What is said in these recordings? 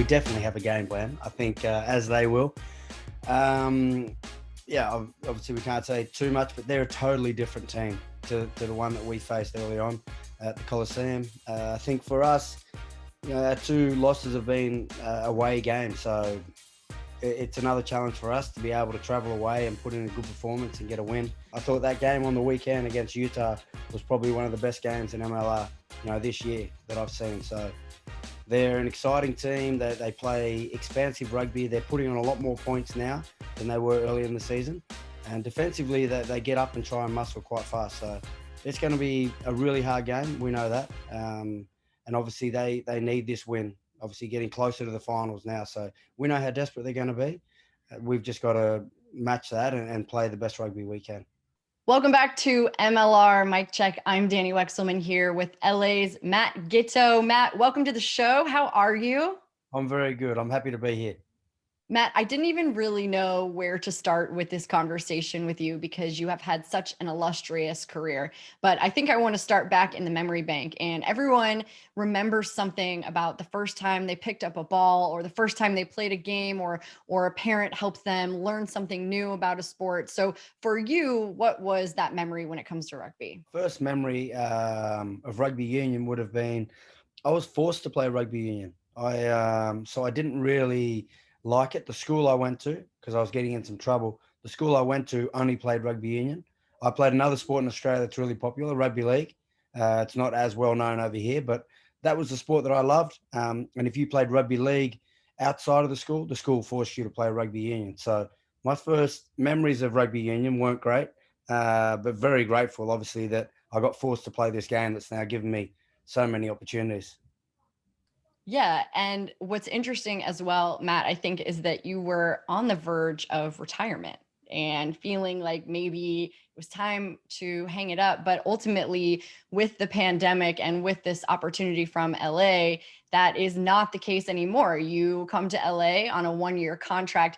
we definitely have a game plan. I think as they will. Obviously we can't say too much, but they're a totally different team to the one that we faced early on at the Coliseum. I think for us, our two losses have been away games, so it's another challenge for us to be able to travel away and put in a good performance and get a win. I thought that game on the weekend against Utah was probably one of the best games in MLR, this year that I've seen. So they're an exciting team. They play expansive rugby. They're putting on a lot more points now than they were earlier in the season. And defensively, they get up and try and muscle quite fast. So it's going to be a really hard game. We know that. And obviously, they need this win. Obviously, getting closer to the finals now. So we know how desperate they're going to be. We've just got to match that and play the best rugby we can. Welcome back to MLR Mic Check. I'm Dani Wexelman here with LA's Matt Giteau. Matt, welcome to the show. How are you? I'm very good. I'm happy to be here. Matt, I didn't even really know where to start with this conversation with you because you have had such an illustrious career. But I think I want to start back in the memory bank. And everyone remembers something about the first time they picked up a ball or the first time they played a game or a parent helped them learn something new about a sport. So for you, what was that memory when it comes to rugby? First memory of rugby union would have been I was forced to play rugby union. So I didn't really like it. The school I went to, because I was getting in some trouble, the school I went to only played rugby union. I played another sport in Australia that's really popular, rugby league. It's not as well known over here, but that was the sport that I loved. And if you played rugby league outside of the school forced you to play rugby union. So my first memories of rugby union weren't great, but very grateful, obviously, that I got forced to play this game that's now given me so many opportunities. Yeah. And what's interesting as well, Matt, I think, is that you were on the verge of retirement and feeling like maybe it was time to hang it up. But ultimately, with the pandemic and with this opportunity from LA, that is not the case anymore. You come to LA on a 1-year contract.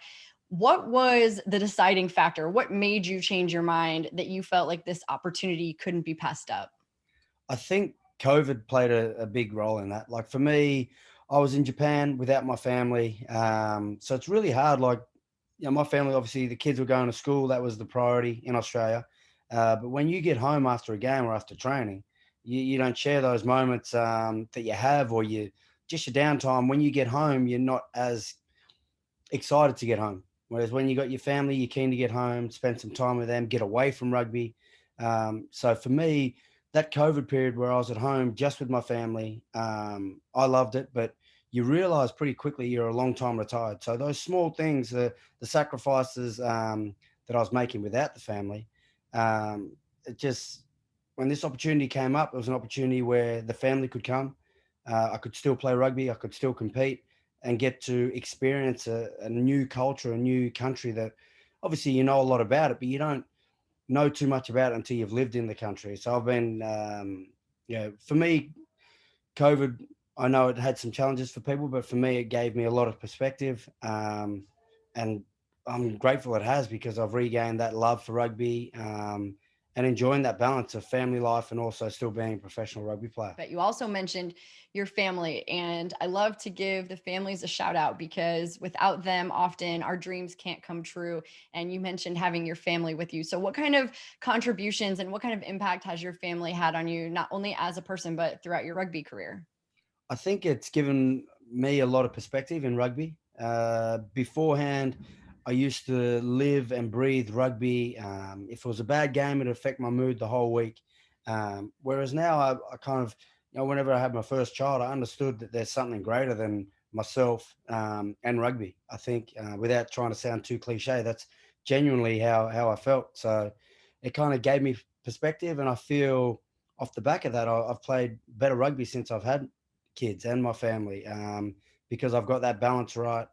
What was the deciding factor? What made you change your mind that you felt like this opportunity couldn't be passed up? I think COVID played a big role in that. Like for me, I was in Japan without my family. So it's really hard. Like, my family, obviously the kids were going to school. That was the priority in Australia. But when you get home after a game or after training, you don't share those moments that you have, or just your downtime. When you get home, you're not as excited to get home. Whereas when you got your family, you're keen to get home, spend some time with them, get away from rugby. So for me, that COVID period where I was at home just with my family, I loved it. But you realize pretty quickly you're a long time retired. So those small things, the sacrifices that I was making without the family, it just, when this opportunity came up, it was an opportunity where the family could come. I could still play rugby. I could still compete and get to experience a new culture, a new country that obviously you know a lot about it, but you don't know too much about it until you've lived in the country. So I've been, for me, COVID, I know it had some challenges for people, but for me, it gave me a lot of perspective. And I'm grateful it has, because I've regained that love for rugby and enjoying that balance of family life and also still being a professional rugby player. But you also mentioned your family, and I love to give the families a shout out because without them, often our dreams can't come true. And you mentioned having your family with you. So what kind of contributions and what kind of impact has your family had on you, not only as a person, but throughout your rugby career? I think it's given me a lot of perspective in rugby. Beforehand, I used to live and breathe rugby. If it was a bad game, it'd affect my mood the whole week. Whereas now, I kind of, whenever I had my first child, I understood that there's something greater than myself and rugby. I think, without trying to sound too cliche, that's genuinely how I felt. So it kind of gave me perspective, and I feel off the back of that, I've played better rugby since I've had kids and my family, because I've got that balance right.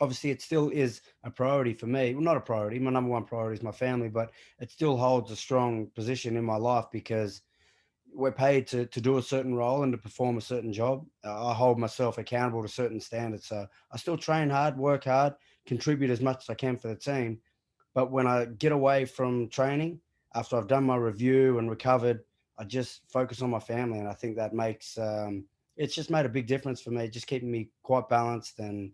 Obviously, it still is a priority for me. Well, not a priority. My number one priority is my family, but it still holds a strong position in my life because we're paid to do a certain role and to perform a certain job. I hold myself accountable to certain standards. So I still train hard, work hard, contribute as much as I can for the team. But when I get away from training, after I've done my review and recovered, I just focus on my family. And I think that makes it's just made a big difference for me, just keeping me quite balanced and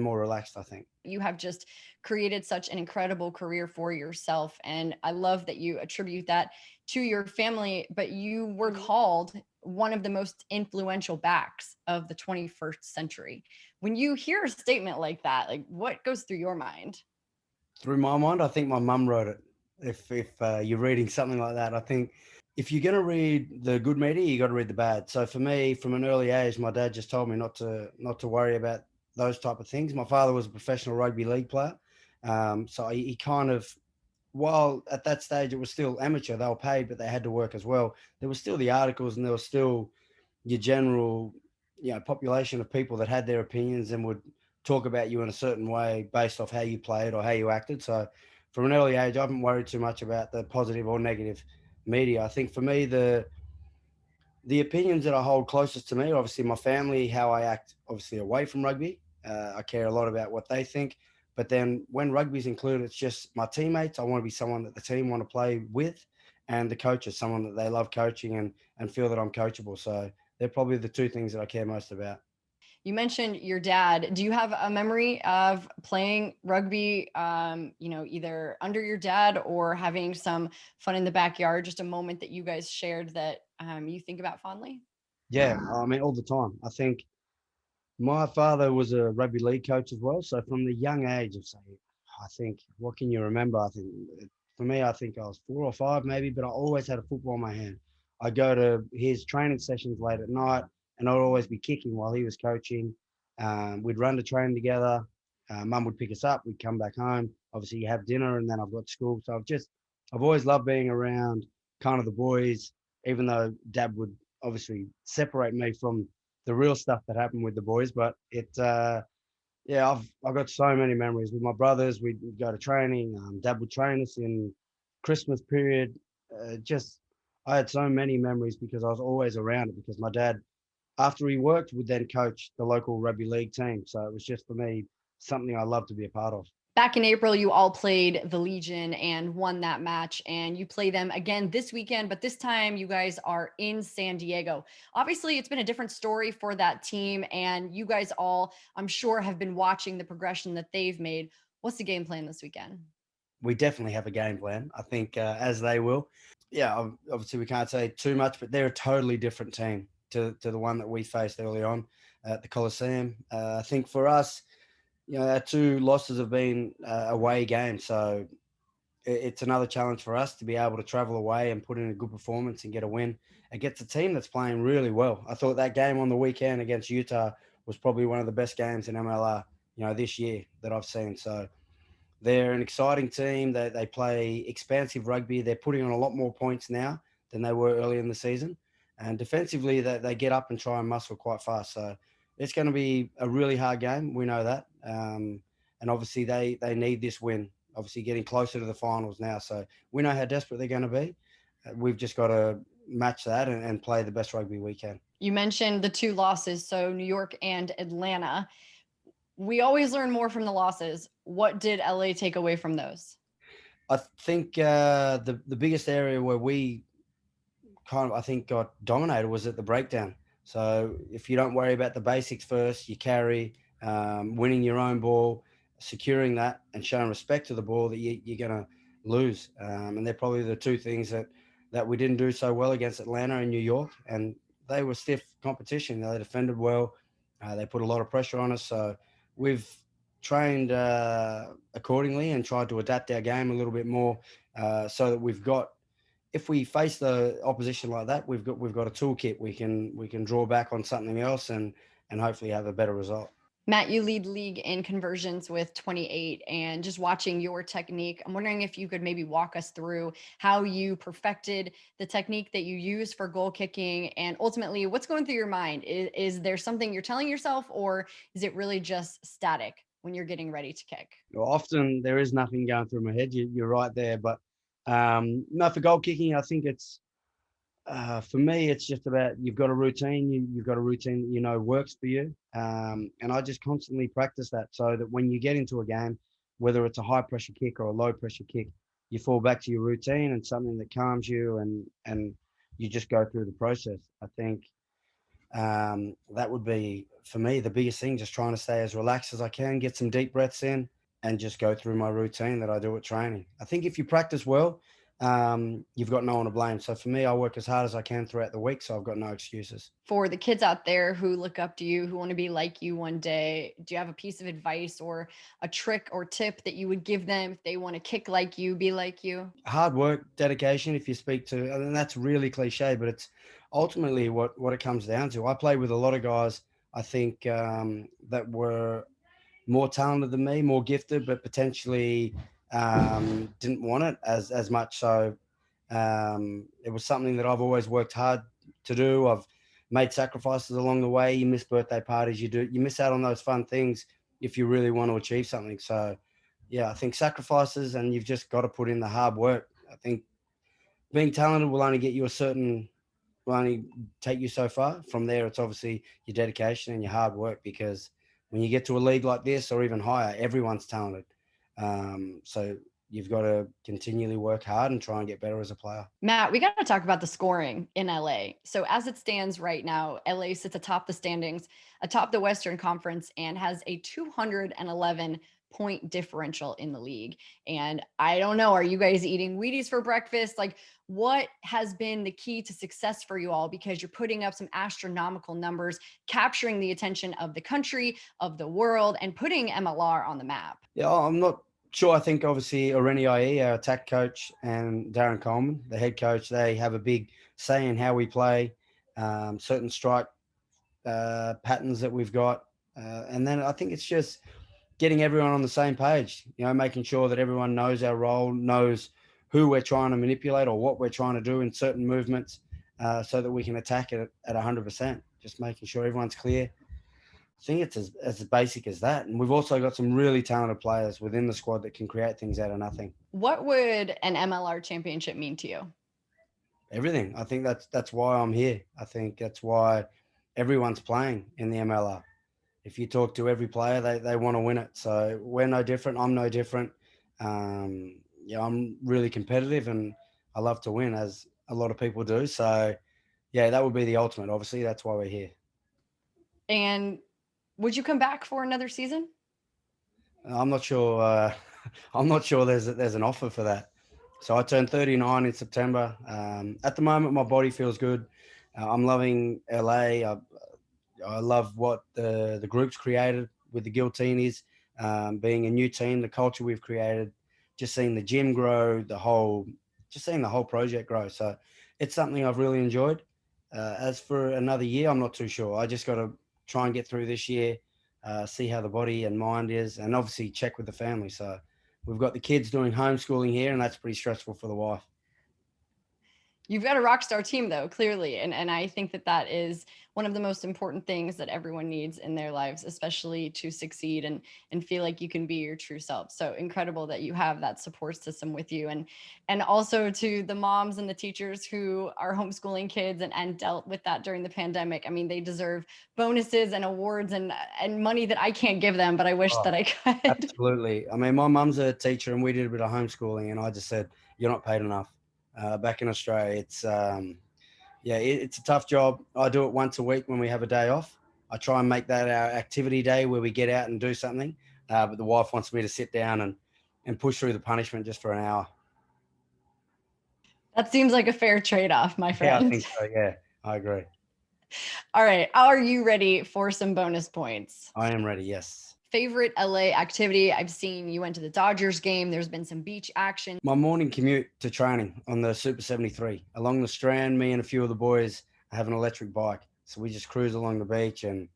more relaxed, I think. You have just created such an incredible career for yourself. And I love that you attribute that to your family, but you were called one of the most influential backs of the 21st century. When you hear a statement like that, like what goes through your mind? Through my mind, I think my mum wrote it. If you're reading something like that, I think if you're going to read the good media, you got to read the bad. So for me, from an early age, my dad just told me not to worry about those type of things. My father was a professional rugby league player, so he kind of, while at that stage it was still amateur, they were paid, but they had to work as well. There was still the articles, and there was still your general, population of people that had their opinions and would talk about you in a certain way based off how you played or how you acted. So from an early age, I haven't worried too much about the positive or negative media. I think for me, the opinions that I hold closest to me, obviously my family, how I act, obviously away from rugby. I care a lot about what they think. But then when rugby's included, it's just my teammates. I want to be someone that the team want to play with, and the coaches, someone that they love coaching and feel that I'm coachable. So they're probably the two things that I care most about. You mentioned your dad. Do you have a memory of playing rugby, either under your dad or having some fun in the backyard, just a moment that you guys shared that you think about fondly? Yeah, I mean, all the time. I think my father was a rugby league coach as well. So from the young age of, say, I think, what can you remember? I think for me, I think I was 4 or 5 maybe, but I always had a football in my hand. I go to his training sessions late at night, and I'd always be kicking while he was coaching. We'd run to training together. Mum would pick us up. We'd come back home. Obviously, you have dinner, and then I've got school. So I've always loved being around kind of the boys, even though Dad would obviously separate me from the real stuff that happened with the boys. But yeah, I've got so many memories with my brothers. We'd go to training. Dad would train us in Christmas period. Just I had so many memories because I was always around it. Because my dad, after he worked, would then coach the local rugby league team. So it was just for me something I love to be a part of. Back in April, you all played the Legion and won that match, and you play them again this weekend, but this time you guys are in San Diego. Obviously, it's been a different story for that team, and you guys all, I'm sure, have been watching the progression that they've made. What's the game plan this weekend? We definitely have a game plan. I think as they will. Yeah, obviously we can't say too much, but they're a totally different team to the one that we faced early on at the Coliseum. I think for us, our two losses have been away games, so it's another challenge for us to be able to travel away and put in a good performance and get a win against a team that's playing really well. I thought that game on the weekend against Utah was probably one of the best games in MLR, this year that I've seen. So they're an exciting team. They play expansive rugby. They're putting on a lot more points now than they were early in the season. And defensively, they get up and try and muscle quite fast. So it's going to be a really hard game. We know that. And obviously, they need this win, obviously getting closer to the finals now. So we know how desperate they're going to be. We've just got to match that and play the best rugby we can. You mentioned the two losses, so New York and Atlanta. We always learn more from the losses. What did LA take away from those? I think the biggest area where we kind of, I think, got dominated was at the breakdown. So if you don't worry about the basics first, you carry, winning your own ball, securing that, and showing respect to the ball, that you're going to lose. And they're probably the two things that we didn't do so well against Atlanta and New York. And they were stiff competition. They defended well. They put a lot of pressure on us. So we've trained accordingly and tried to adapt our game a little bit more, so that we've got, if we face the opposition like that, we've got a toolkit. We can draw back on something else and hopefully have a better result. Matt, you lead league in conversions with 28, and just watching your technique, I'm wondering if you could maybe walk us through how you perfected the technique that you use for goal kicking, and ultimately what's going through your mind. Is there something you're telling yourself, or is it really just static when you're getting ready to kick? Often there is nothing going through my head. You're right there, but no, for goal kicking, I think it's for me, it's just about, you've got a routine. You've got a routine that works for you, and I just constantly practice that so that when you get into a game, whether it's a high pressure kick or a low pressure kick, you fall back to your routine and something that calms you, and you just go through the process. I think That would be, for me, the biggest thing, just trying to stay as relaxed as I can, get some deep breaths in, and just go through my routine that I do at training. I think if you practice well, you've got no one to blame. So for me, I work as hard as I can throughout the week, so I've got no excuses. For the kids out there who look up to you, who want to be like you one day, do you have a piece of advice or a trick or tip that you would give them if they want to kick like you, be like you? Hard work, dedication. If you speak to, and that's really cliche, but it's ultimately what it comes down to. I played with a lot of guys, I think, that were more talented than me, more gifted, but potentially didn't want it as much. So it was something that I've always worked hard to do. I've made sacrifices along the way. You miss birthday parties, you miss out on those fun things if you really want to achieve something. So yeah, I think sacrifices, and you've just got to put in the hard work. I think being talented will only get you a certain will only take you so far. From there, it's obviously your dedication and your hard work, because when you get to a league like this or even higher, everyone's talented. So you've got to continually work hard and try and get better as a player. Matt, we got to talk about the scoring in LA. So, as it stands right now, LA sits atop the standings, atop the Western Conference, and has a 211-point differential in the league. And I don't know, are you guys eating Wheaties for breakfast? Like, what has been the key to success for you all? Because you're putting up some astronomical numbers, capturing the attention of the country, of the world, and putting MLR on the map. Yeah, I'm not sure. I think obviously Oreni IE, our attack coach, and Darren Coleman, the head coach, they have a big say in how we play, certain strike patterns that we've got. And then I think it's just getting everyone on the same page, making sure that everyone knows our role, knows who we're trying to manipulate or what we're trying to do in certain movements, so that we can attack it at 100%, just making sure everyone's clear. I think it's as basic as that. And we've also got some really talented players within the squad that can create things out of nothing. What would an MLR championship mean to you? Everything. I think that's why I'm here. I think that's why everyone's playing in the MLR. If you talk to every player, they want to win it. So we're no different. I'm no different. Yeah, I'm really competitive and I love to win, as a lot of people do. So yeah, that would be the ultimate. Obviously, that's why we're here. And would you come back for another season? I'm not sure. I'm not sure there's an offer for that. So I turned 39 in September. At the moment, my body feels good. I'm loving LA. I love what the group's created with the Giltinis, being a new team, the culture we've created, just seeing the gym grow, just seeing the whole project grow. So it's something I've really enjoyed. As for another year, I'm not too sure. I just got to try and get through this year, see how the body and mind is, and obviously check with the family. So we've got the kids doing homeschooling here, and that's pretty stressful for the wife. You've got a rock star team, though, clearly. And I think that is one of the most important things that everyone needs in their lives, especially to succeed and feel like you can be your true self. So incredible that you have that support system with you. And also to the moms and the teachers who are homeschooling kids and dealt with that during the pandemic. I mean, they deserve bonuses and awards and money that I can't give them, but I wish Oh, that I could. absolutely. I mean, my mum's a teacher and we did a bit of homeschooling, and I just said, you're not paid enough. Back in Australia, it's a tough job. I do it once a week when we have a day off. I try and make that our activity day where we get out and do something. But the wife wants me to sit down and push through the punishment just for an hour. That seems like a fair trade-off, my Yeah, I friend. think so. Yeah, I agree. All right. Are you ready for some bonus points? I am ready. Yes. Favorite LA activity? I've seen you went to the Dodgers game. There's been some beach action. My morning commute to training on the Super 73 along the Strand. Me and a few of the boys have an electric bike, so we just cruise along the beach, and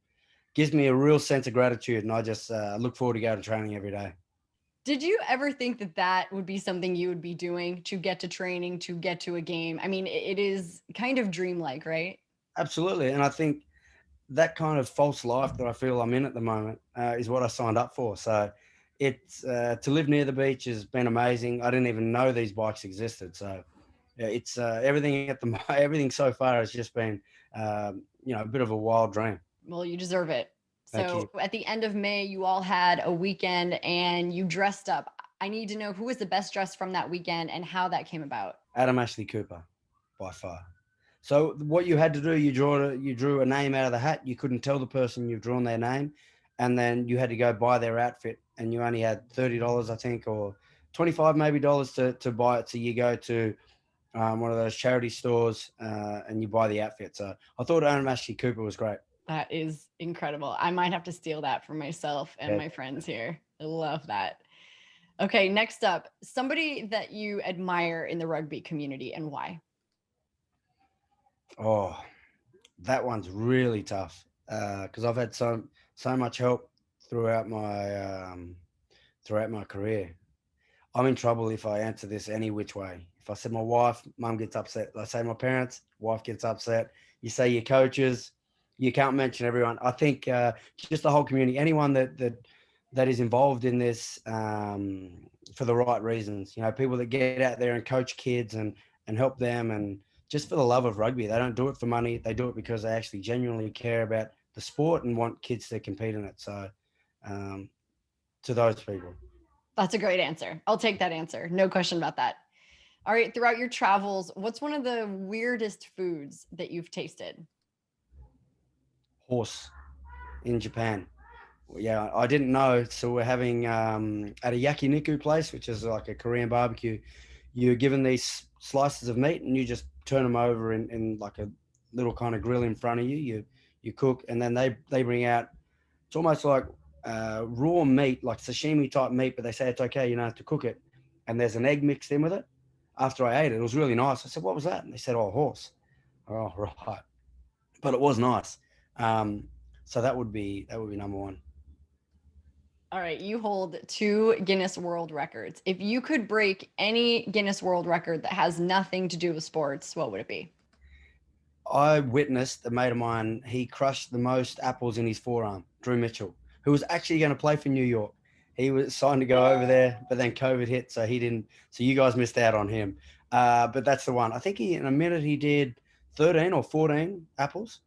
gives me a real sense of gratitude. And I just look forward to going to training every day. Did you ever think that would be something you would be doing to get to training, to get to a game? I mean, it is kind of dreamlike, right? Absolutely, and I think that kind of false life that I feel I'm in at the moment is what I signed up for. So it's to live near the beach has been amazing. I didn't even know these bikes existed. So yeah, it's everything everything so far has just been a bit of a wild dream. Well, you deserve it. Thank So you. at the end of May, you all had a weekend and you dressed up. I need to know who was the best dressed from that weekend and how that came about. Adam Ashley Cooper, by far. So what you had to do, you drew a name out of the hat. You couldn't tell the person you've drawn their name, and then you had to go buy their outfit, and you only had $30, I think, or 25 maybe dollars to buy it. So you go to one of those charity stores and you buy the outfit. So I thought Ashley Cooper was great. That is incredible. I might have to steal that for myself and my friends here. I love that. Okay, next up, somebody that you admire in the rugby community and why? Oh, that one's really tough because I've had so much help throughout my career. I'm in trouble if I answer this any which way. If I said my wife, mum gets upset. If I say my parents, wife gets upset. You say your coaches, you can't mention everyone. I think just the whole community, anyone that is involved in this for the right reasons. You know, people that get out there and coach kids and help them, and just for the love of rugby. They don't do it for money. They do it because they actually genuinely care about the sport and want kids to compete in it. So to those people. That's a great answer. I'll take that answer. No question about that. All right. Throughout your travels, what's one of the weirdest foods that you've tasted? Horse in Japan. Yeah, I didn't know. So we're having at a yakiniku place, which is like a Korean barbecue. You're given these slices of meat and you just turn them over in like a little kind of grill in front of you. You cook, and then they bring out. It's almost like raw meat, like sashimi type meat, but they say it's okay, you don't have to cook it. And there's an egg mixed in with it. After I ate it, it was really nice. I said, "What was that?" And they said, "Oh, horse." Oh, right. But it was nice. So that would be number one. All right. You hold 2 Guinness World Records. If you could break any Guinness World Record that has nothing to do with sports, what would it be? I witnessed a mate of mine, he crushed the most apples in his forearm, Drew Mitchell, who was actually going to play for New York. He was signed to go over there, but then COVID hit, so he didn't. So you guys missed out on him. But that's the one. I think in a minute he did 13 or 14 apples.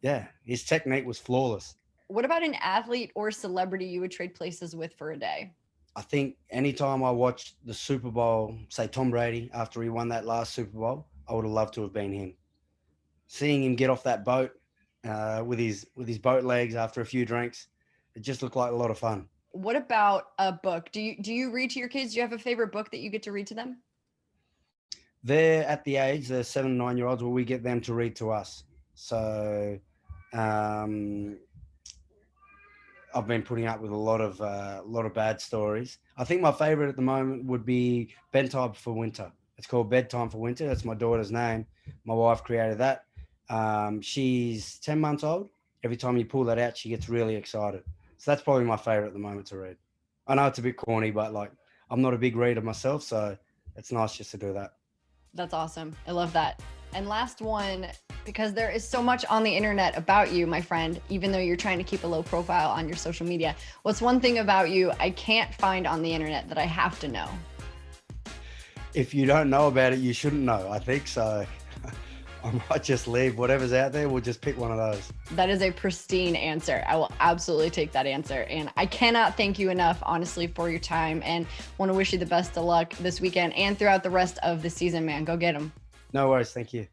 Yeah, his technique was flawless. What about an athlete or celebrity you would trade places with for a day? I think anytime I watched the Super Bowl, say Tom Brady, after he won that last Super Bowl, I would have loved to have been him. Seeing him get off that boat with his boat legs after a few drinks, it just looked like a lot of fun. What about a book? Do you read to your kids? Do you have a favorite book that you get to read to them? They're at the age, they're 7 and 9 year olds, where we get them to read to us. So I've been putting up with a lot of bad stories. I think my favorite at the moment would be Bedtime for Winter. It's called Bedtime for Winter. That's my daughter's name. My wife created that. She's 10 months old. Every time you pull that out, she gets really excited. So that's probably my favorite at the moment to read. I know it's a bit corny, but like I'm not a big reader myself, so it's nice just to do that. That's awesome. I love that. And last one, because there is so much on the internet about you, my friend, even though you're trying to keep a low profile on your social media, what's one thing about you I can't find on the internet that I have to know? If you don't know about it, you shouldn't know, I think. So I might just leave whatever's out there. We'll just pick one of those. That is a pristine answer. I will absolutely take that answer. And I cannot thank you enough, honestly, for your time, and want to wish you the best of luck this weekend and throughout the rest of the season, man. Go get them. No worries. Thank you.